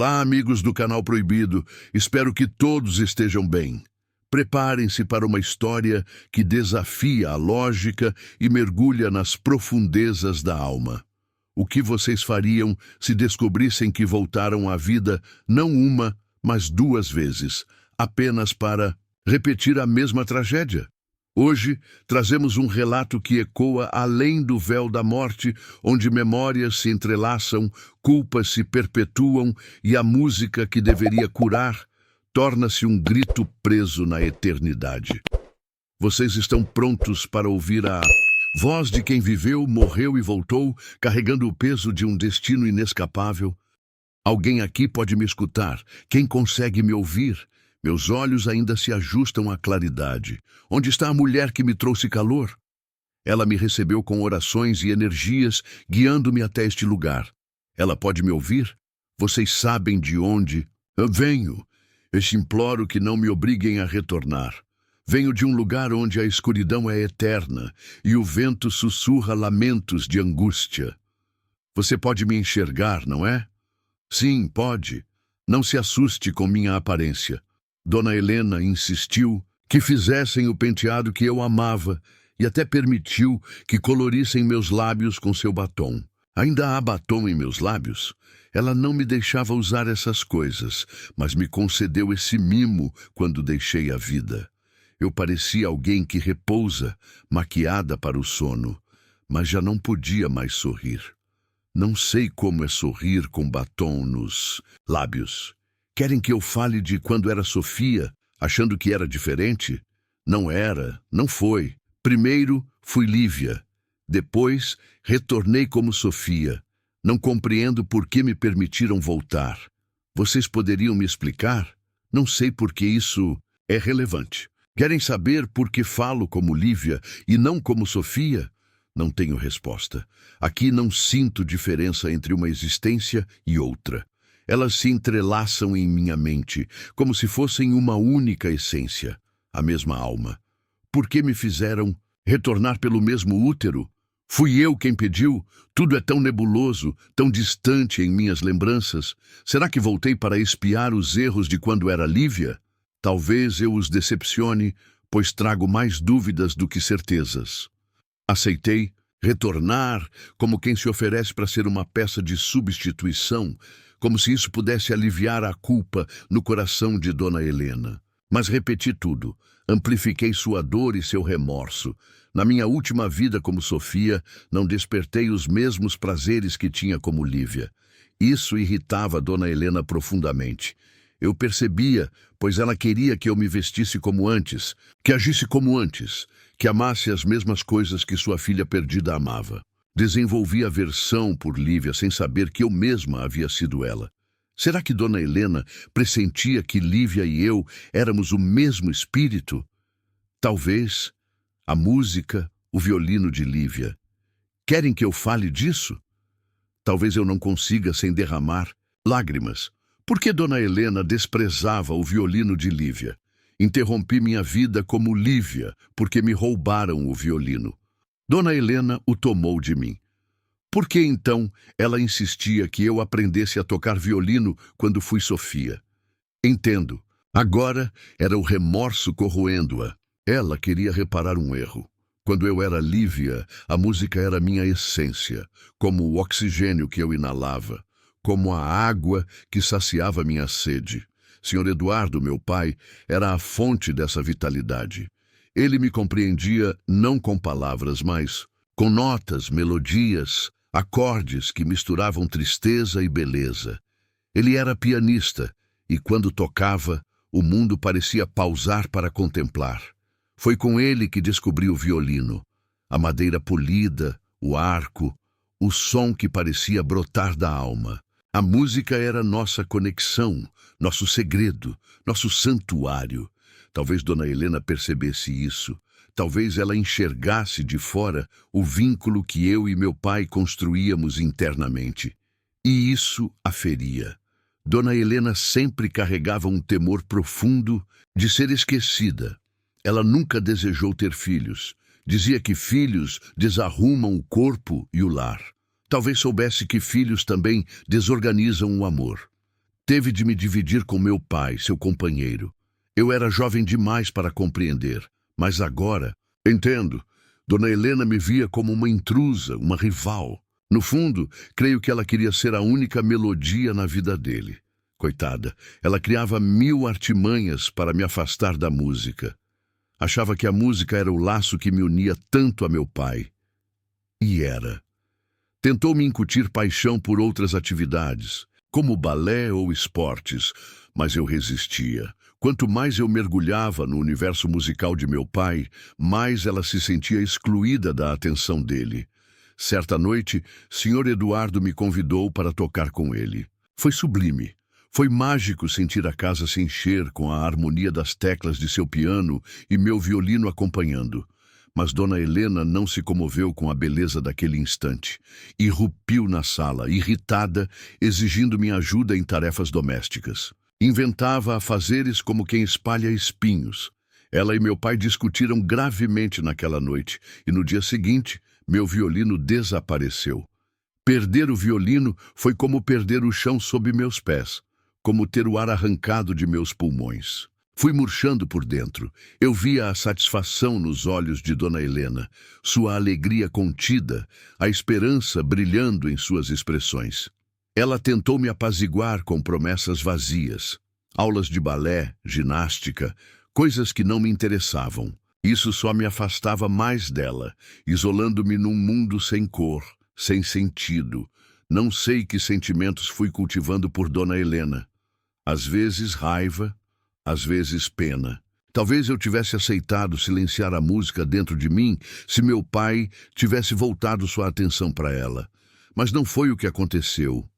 Olá, amigos do Canal Proibido. Espero que todos estejam bem. Preparem-se para uma história que desafia a lógica e mergulha nas profundezas da alma. O que vocês fariam se descobrissem que voltaram à vida não uma, mas 2 vezes, apenas para repetir a mesma tragédia? Hoje, trazemos um relato que ecoa além do véu da morte, onde memórias se entrelaçam, culpas se perpetuam e a música que deveria curar torna-se um grito preso na eternidade. Vocês estão prontos para ouvir a voz de quem viveu, morreu e voltou, carregando o peso de um destino inescapável? Alguém aqui pode me escutar? Quem consegue me ouvir? Meus olhos ainda se ajustam à claridade. Onde está a mulher que me trouxe calor? Ela me recebeu com orações e energias, guiando-me até este lugar. Ela pode me ouvir? Vocês sabem de onde eu venho. Eu te imploro que não me obriguem a retornar. Venho de um lugar onde a escuridão é eterna e o vento sussurra lamentos de angústia. Você pode me enxergar, não é? Sim, pode. Não se assuste com minha aparência. Dona Helena insistiu que fizessem o penteado que eu amava e até permitiu que colorissem meus lábios com seu batom. Ainda há batom em meus lábios? Ela não me deixava usar essas coisas, mas me concedeu esse mimo quando deixei a vida. Eu parecia alguém que repousa, maquiada para o sono, mas já não podia mais sorrir. Não sei como é sorrir com batom nos lábios. Querem que eu fale de quando era Sofia, achando que era diferente? Não era, não foi. Primeiro fui Lívia. Depois retornei como Sofia. Não compreendo por que me permitiram voltar. Vocês poderiam me explicar? Não sei por que isso é relevante. Querem saber por que falo como Lívia e não como Sofia? Não tenho resposta. Aqui não sinto diferença entre uma existência e outra. Elas se entrelaçam em minha mente, como se fossem uma única essência, a mesma alma. Por que me fizeram retornar pelo mesmo útero? Fui eu quem pediu? Tudo é tão nebuloso, tão distante em minhas lembranças. Será que voltei para expiar os erros de quando era Lívia? Talvez eu os decepcione, pois trago mais dúvidas do que certezas. Aceitei retornar como quem se oferece para ser uma peça de substituição, como se isso pudesse aliviar a culpa no coração de Dona Helena. Mas repeti tudo, amplifiquei sua dor e seu remorso. Na minha última vida como Sofia, não despertei os mesmos prazeres que tinha como Lívia. Isso irritava Dona Helena profundamente. Eu percebia, pois ela queria que eu me vestisse como antes, que agisse como antes, que amasse as mesmas coisas que sua filha perdida amava. Desenvolvi aversão por Lívia sem saber que eu mesma havia sido ela. Será que Dona Helena pressentia que Lívia e eu éramos o mesmo espírito? Talvez a música, o violino de Lívia. Querem que eu fale disso? Talvez eu não consiga sem derramar lágrimas. Por que Dona Helena desprezava o violino de Lívia? Interrompi minha vida como Lívia, porque me roubaram o violino. Dona Helena o tomou de mim. Por que então ela insistia que eu aprendesse a tocar violino quando fui Sofia? Entendo. Agora era o remorso corroendo-a. Ela queria reparar um erro. Quando eu era Lívia, a música era minha essência, como o oxigênio que eu inalava, como a água que saciava minha sede. Senhor Eduardo, meu pai, era a fonte dessa vitalidade. Ele me compreendia não com palavras, mas com notas, melodias, acordes que misturavam tristeza e beleza. Ele era pianista e, quando tocava, o mundo parecia pausar para contemplar. Foi com ele que descobri o violino, a madeira polida, o arco, o som que parecia brotar da alma. A música era nossa conexão, nosso segredo, nosso santuário. Talvez Dona Helena percebesse isso. Talvez ela enxergasse de fora o vínculo que eu e meu pai construíamos internamente. E isso a feria. Dona Helena sempre carregava um temor profundo de ser esquecida. Ela nunca desejou ter filhos. Dizia que filhos desarrumam o corpo e o lar. Talvez soubesse que filhos também desorganizam o amor. Teve de me dividir com meu pai, seu companheiro. Eu era jovem demais para compreender, mas agora entendo. Dona Helena me via como uma intrusa, uma rival. No fundo, creio que ela queria ser a única melodia na vida dele. Coitada, ela criava 1000 artimanhas para me afastar da música. Achava que a música era o laço que me unia tanto a meu pai. E era. Tentou me incutir paixão por outras atividades, como balé ou esportes, mas eu resistia. Quanto mais eu mergulhava no universo musical de meu pai, mais ela se sentia excluída da atenção dele. Certa noite, Sr. Eduardo me convidou para tocar com ele. Foi sublime. Foi mágico sentir a casa se encher com a harmonia das teclas de seu piano e meu violino acompanhando. Mas Dona Helena não se comoveu com a beleza daquele instante. Irrupiu na sala, irritada, exigindo minha ajuda em tarefas domésticas. Inventava afazeres como quem espalha espinhos. Ela e meu pai discutiram gravemente naquela noite, e no dia seguinte, meu violino desapareceu. Perder o violino foi como perder o chão sob meus pés, como ter o ar arrancado de meus pulmões. Fui murchando por dentro. Eu via a satisfação nos olhos de Dona Helena, sua alegria contida, a esperança brilhando em suas expressões. Ela tentou me apaziguar com promessas vazias, aulas de balé, ginástica, coisas que não me interessavam. Isso só me afastava mais dela, isolando-me num mundo sem cor, sem sentido. Não sei que sentimentos fui cultivando por Dona Helena. Às vezes raiva, às vezes pena. Talvez eu tivesse aceitado silenciar a música dentro de mim se meu pai tivesse voltado sua atenção para ela. Mas não foi o que aconteceu.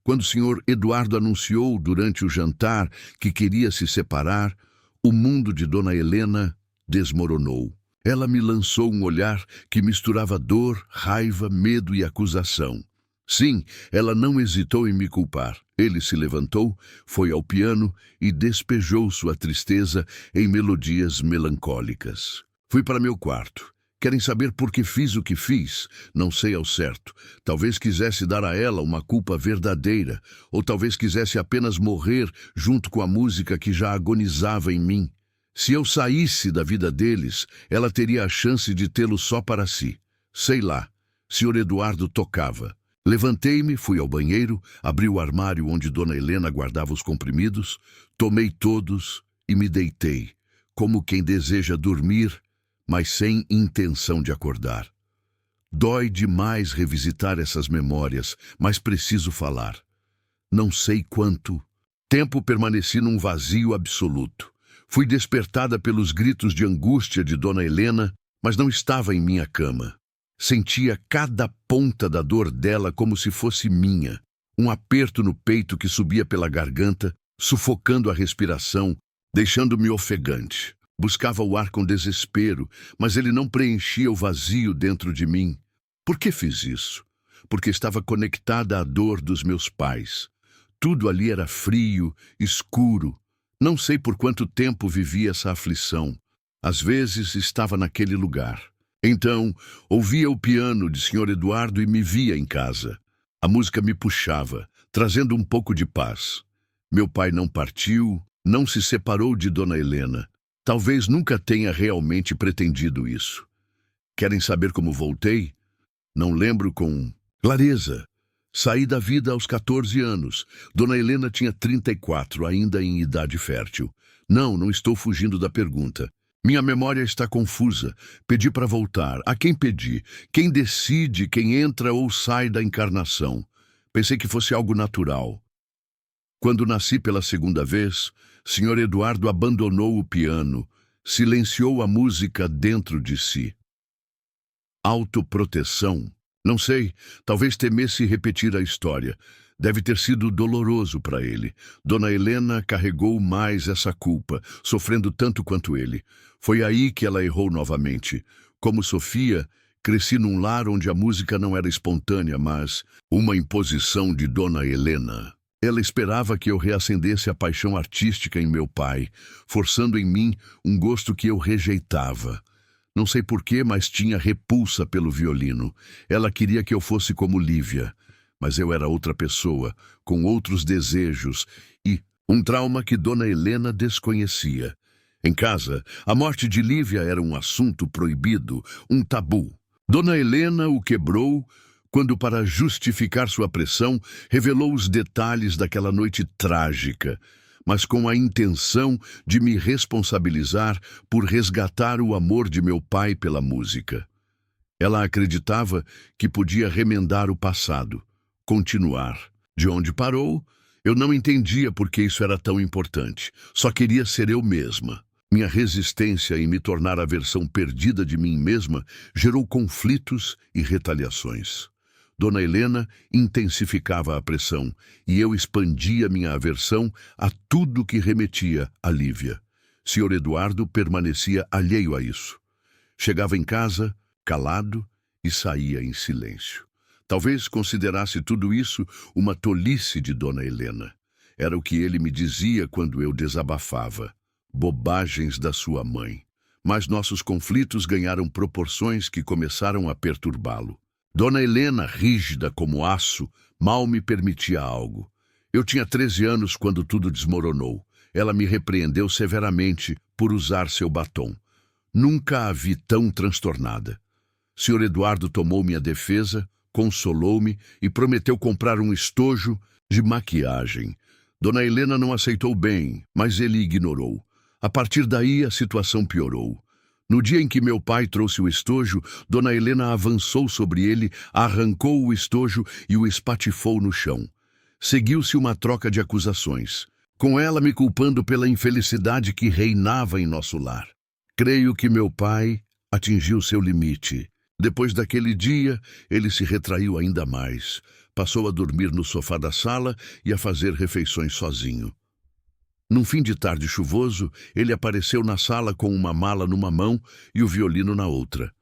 Quando o Sr. Eduardo anunciou durante o jantar que queria se separar, o mundo de Dona Helena desmoronou. Ela me lançou um olhar que misturava dor, raiva, medo e acusação. Sim, ela não hesitou em me culpar. Ele se levantou, foi ao piano e despejou sua tristeza em melodias melancólicas. Fui para meu quarto. Querem saber por que fiz o que fiz? Não sei ao certo. Talvez quisesse dar a ela uma culpa verdadeira, ou talvez quisesse apenas morrer junto com a música que já agonizava em mim. Se eu saísse da vida deles, ela teria a chance de tê-lo só para si. Sei lá. Sr. Eduardo tocava. Levantei-me, fui ao banheiro, abri o armário onde Dona Helena guardava os comprimidos, tomei todos e me deitei, como quem deseja dormir, mas sem intenção de acordar. Dói demais revisitar essas memórias, mas preciso falar. Não sei quanto tempo permaneci num vazio absoluto. Fui despertada pelos gritos de angústia de Dona Helena, mas não estava em minha cama. Sentia cada ponta da dor dela como se fosse minha. Um aperto no peito que subia pela garganta, sufocando a respiração, deixando-me ofegante. Buscava o ar com desespero, mas ele não preenchia o vazio dentro de mim. Por que fiz isso? Porque estava conectada à dor dos meus pais. Tudo ali era frio, escuro. Não sei por quanto tempo vivi essa aflição. Às vezes estava naquele lugar. Então, ouvia o piano de Sr. Eduardo e me via em casa. A música me puxava, trazendo um pouco de paz. Meu pai não partiu, não se separou de Dona Helena. Talvez nunca tenha realmente pretendido isso. Querem saber como voltei? Não lembro com clareza. Saí da vida aos 14 anos. Dona Helena tinha 34, ainda em idade fértil. Não estou fugindo da pergunta. Minha memória está confusa. Pedi para voltar. A quem pedi? Quem decide quem entra ou sai da encarnação? Pensei que fosse algo natural. Quando nasci pela segunda vez, Sr. Eduardo abandonou o piano, silenciou a música dentro de si. Autoproteção? Não sei, talvez temesse repetir a história. Deve ter sido doloroso para ele. Dona Helena carregou mais essa culpa, sofrendo tanto quanto ele. Foi aí que ela errou novamente. Como Sofia, cresci num lar onde a música não era espontânea, mas uma imposição de Dona Helena. Ela esperava que eu reacendesse a paixão artística em meu pai, forçando em mim um gosto que eu rejeitava. Não sei porquê, mas tinha repulsa pelo violino. Ela queria que eu fosse como Lívia. mas eu era outra pessoa, com outros desejos e um trauma que Dona Helena desconhecia. Em casa, a morte de Lívia era um assunto proibido, um tabu. Dona Helena o quebrou quando, para justificar sua pressão, revelou os detalhes daquela noite trágica, mas com a intenção de me responsabilizar por resgatar o amor de meu pai pela música. Ela acreditava que podia remendar o passado, continuar. De onde parou, eu não entendia por que isso era tão importante. Só queria ser eu mesma. Minha resistência em me tornar a versão perdida de mim mesma gerou conflitos e retaliações. Dona Helena intensificava a pressão e eu expandia minha aversão a tudo que remetia a Lívia. Sr. Eduardo permanecia alheio a isso. Chegava em casa, calado, e saía em silêncio. Talvez considerasse tudo isso uma tolice de Dona Helena. Era o que ele me dizia quando eu desabafava. Bobagens da sua mãe. Mas nossos conflitos ganharam proporções que começaram a perturbá-lo. Dona Helena, rígida como aço, mal me permitia algo. Eu tinha 13 anos quando tudo desmoronou. Ela me repreendeu severamente por usar seu batom. Nunca a vi tão transtornada. Sr. Eduardo tomou minha defesa, consolou-me e prometeu comprar um estojo de maquiagem. Dona Helena não aceitou bem, mas ele ignorou. A partir daí, a situação piorou. No dia em que meu pai trouxe o estojo, Dona Helena avançou sobre ele, arrancou o estojo e o espatifou no chão. Seguiu-se uma troca de acusações, com ela me culpando pela infelicidade que reinava em nosso lar. Creio que meu pai atingiu seu limite. Depois daquele dia, ele se retraiu ainda mais. Passou a dormir no sofá da sala e a fazer refeições sozinho. Num fim de tarde chuvoso, ele apareceu na sala com uma mala numa mão e o violino na outra.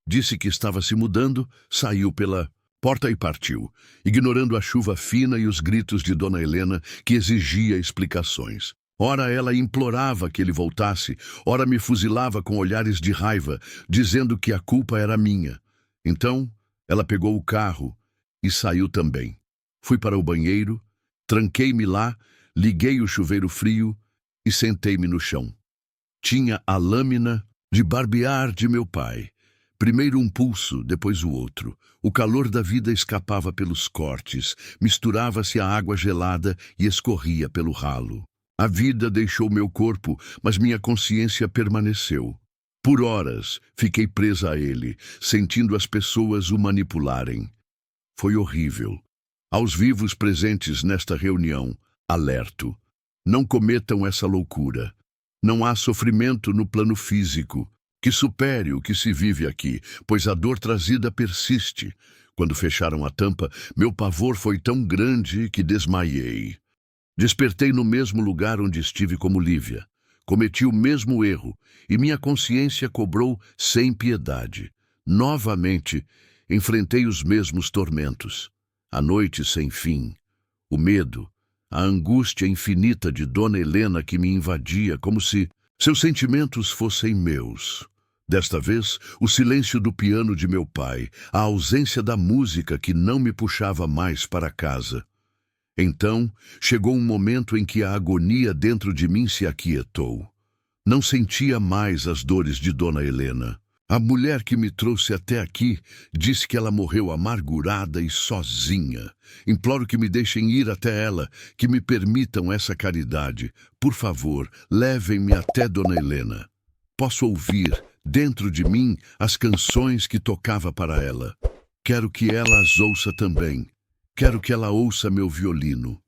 Disse que estava se mudando, saiu pela porta e partiu, ignorando a chuva fina e os gritos de Dona Helena, que exigia explicações. Ora ela implorava que ele voltasse, ora me fuzilava com olhares de raiva, dizendo que a culpa era minha. Então, ela pegou o carro e saiu também. Fui para o banheiro, tranquei-me lá, liguei o chuveiro frio e sentei-me no chão. Tinha a lâmina de barbear de meu pai. Primeiro um pulso, depois o outro. O calor da vida escapava pelos cortes, misturava-se à água gelada e escorria pelo ralo. A vida deixou meu corpo, mas minha consciência permaneceu. Por horas, fiquei presa a ele, sentindo as pessoas o manipularem. Foi horrível. Aos vivos presentes nesta reunião, alerto. Não cometam essa loucura. Não há sofrimento no plano físico que supere o que se vive aqui, pois a dor trazida persiste. Quando fecharam a tampa, meu pavor foi tão grande que desmaiei. Despertei no mesmo lugar onde estive como Lívia. Cometi o mesmo erro e minha consciência cobrou sem piedade. Novamente, enfrentei os mesmos tormentos. A noite sem fim, o medo, a angústia infinita de Dona Helena que me invadia como se seus sentimentos fossem meus. Desta vez, o silêncio do piano de meu pai, a ausência da música que não me puxava mais para casa. Então, chegou um momento em que a agonia dentro de mim se aquietou. Não sentia mais as dores de Dona Helena. A mulher que me trouxe até aqui disse que ela morreu amargurada e sozinha. Imploro que me deixem ir até ela, que me permitam essa caridade. Por favor, levem-me até Dona Helena. Posso ouvir, dentro de mim, as canções que tocava para ela. Quero que ela as ouça também. Quero que ela ouça meu violino.